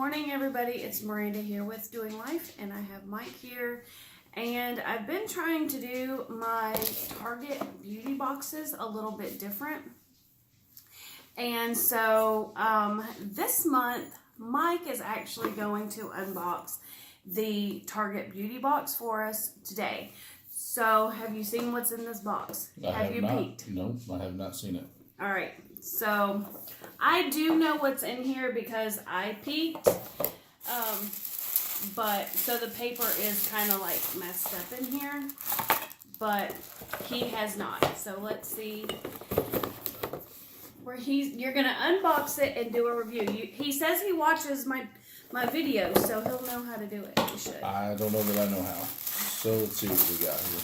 morning, everybody. It's Miranda here with Doing Life, and I have Mike here. And I've been trying to do my Target beauty boxes a little bit different. And so this month, Mike is actually going to unbox the Target beauty box for us today. So have you seen what's in this box? Have you peeked? No, I have not seen it. All right, so I do know what's in here because I peeked, but so the paper is kind of like messed up in here, but he has not. So let's see where you're gonna unbox it and do a review. He says he watches my videos, so he'll know how to do it. He should. I don't know that I know how. So let's see what we got here.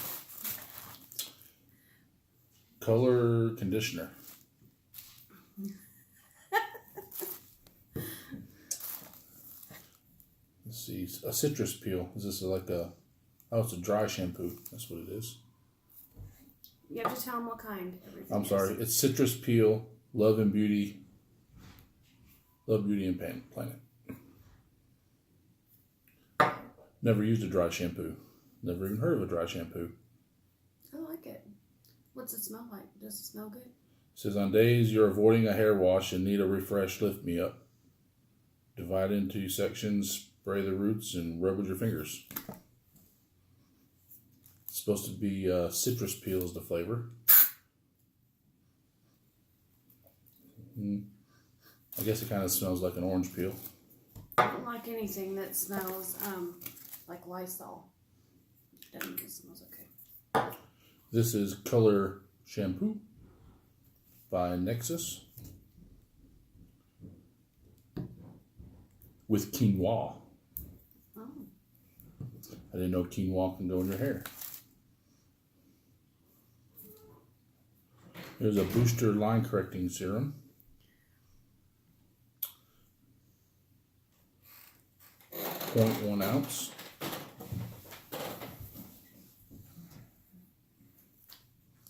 Color conditioner. Let's see, a citrus peel. Is this like a, oh, it's a dry shampoo. That's what it is. You have to tell him what kind. I'm sorry. It's citrus peel, Love Beauty and Planet. Never used a dry shampoo. Never even heard of a dry shampoo. I like it. What's it smell like? Does it smell good? It says, on days you're avoiding a hair wash and need a refresh, lift me up. Divide into sections, spray the roots, and rub with your fingers. It's supposed to be citrus peel is the flavor. I guess it kind of smells like an orange peel. I don't like anything that smells like Lysol. It smells okay. This is Color Shampoo by Nexus with quinoa. Oh. I didn't know quinoa can go in your hair. There's a booster line correcting serum. .1 ounce.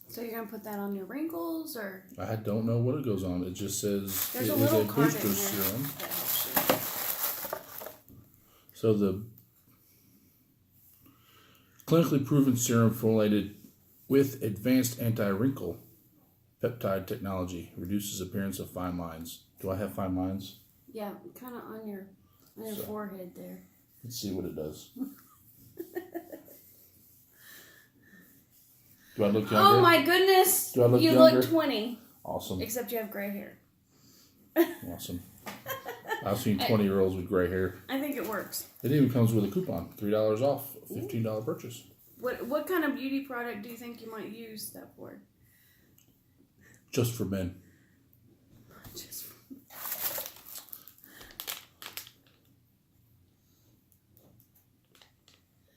So you're going to put that on your wrinkles, or? I don't know what it goes on. It just says There's it a is little a card booster in here serum. that helps you. So the clinically proven serum formulated with advanced anti-wrinkle peptide technology reduces appearance of fine lines. Do I have fine lines? Yeah, kind of on your forehead there. Let's see what it does. Do I look younger? Oh my goodness! Do I look you younger? look 20. Awesome. Except you have gray hair. Awesome. I've seen 20-year-olds with gray hair. I think it works. It even comes with a coupon, $3 off, $15 purchase. What kind of beauty product do you think you might use that for? Just for men. Just for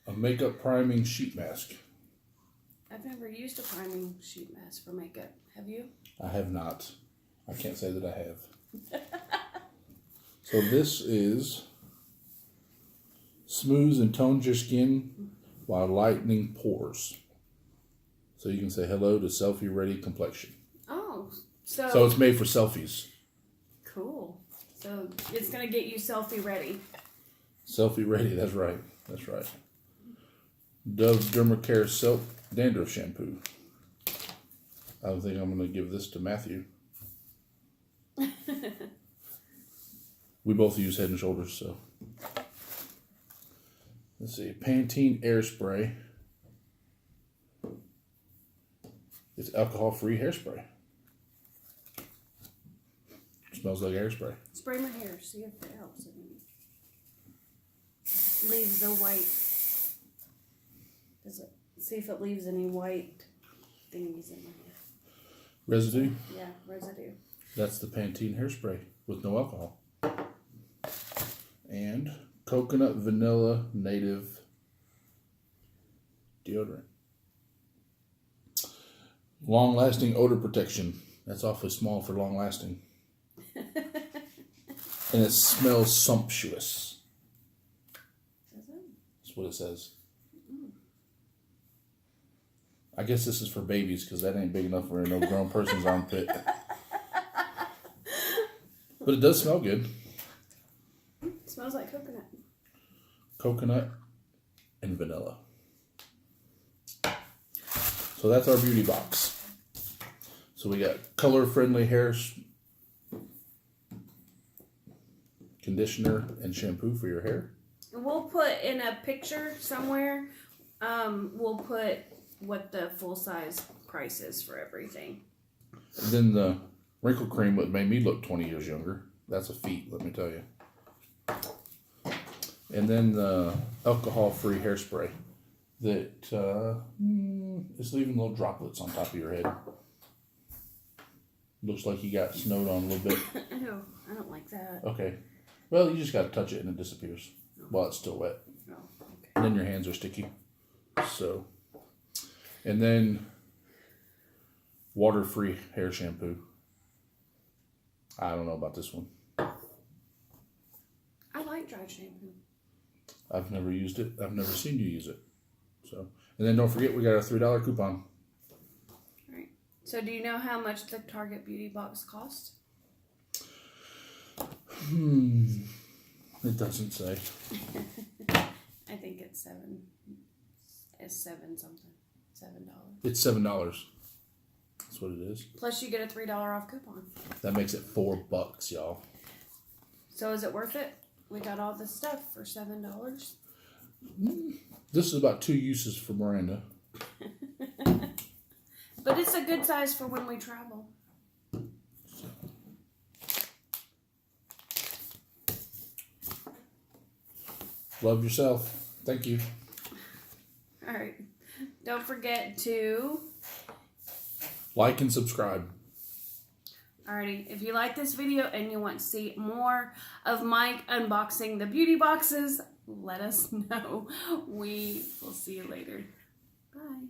A makeup priming sheet mask. I've never used a priming sheet mask for makeup. Have you? I have not. I can't say that I have. So this is smooths and tones your skin while lightening pores. So you can say hello to selfie-ready complexion. Oh, so it's made for selfies. Cool. So it's going to get you selfie ready. Selfie-ready, that's right. That's right. Dove Dermacare Soap Dandruff Shampoo. I don't think I'm going to give this to Matthew. We both use Head and Shoulders, so. Let's see. Pantene Air Spray. It's alcohol-free hairspray. Smells like hairspray. Spray my hair, see if it helps. Leaves the white. Does it? See if it leaves any white thingies in my hair. Residue? Yeah, residue. That's the Pantene hairspray with no alcohol. And coconut vanilla native deodorant. Long-lasting odor protection. That's awfully small for long-lasting. And it smells sumptuous. Does it? That's what it says. I guess this is for babies because that ain't big enough for no grown person's armpit. But it does smell good. Smells like coconut. Coconut and vanilla. So that's our beauty box. So we got color-friendly hair conditioner and shampoo for your hair. We'll put in a picture somewhere. We'll put what the full-size price is for everything. And then the wrinkle cream that made me look 20 years younger. That's a feat, let me tell you. And then the alcohol-free hairspray that is leaving little droplets on top of your head. Looks like you got snowed on a little bit. Ew, I don't like that. Okay. Well, you just got to touch it and it disappears while it's still wet. Oh, okay. And then your hands are sticky. So, and then water-free hair shampoo. I don't know about this one. I like dry shampoo. I've never used it. I've never seen you use it. So, and then don't forget we got a $3 coupon. All right. So do you know how much the Target Beauty Box costs? It doesn't say. I think it's $7. It's $7 something. $7. It's $7. That's what it is. Plus you get a $3 off coupon. That makes it $4, y'all. So is it worth it? We got all this stuff for $7. This is about 2 uses for Miranda. But it's a good size for when we travel. Love yourself. Thank you. All right. Don't forget to Like and subscribe. Alrighty, if you like this video and you want to see more of Mike unboxing the beauty boxes, let us know. We will see you later. Bye.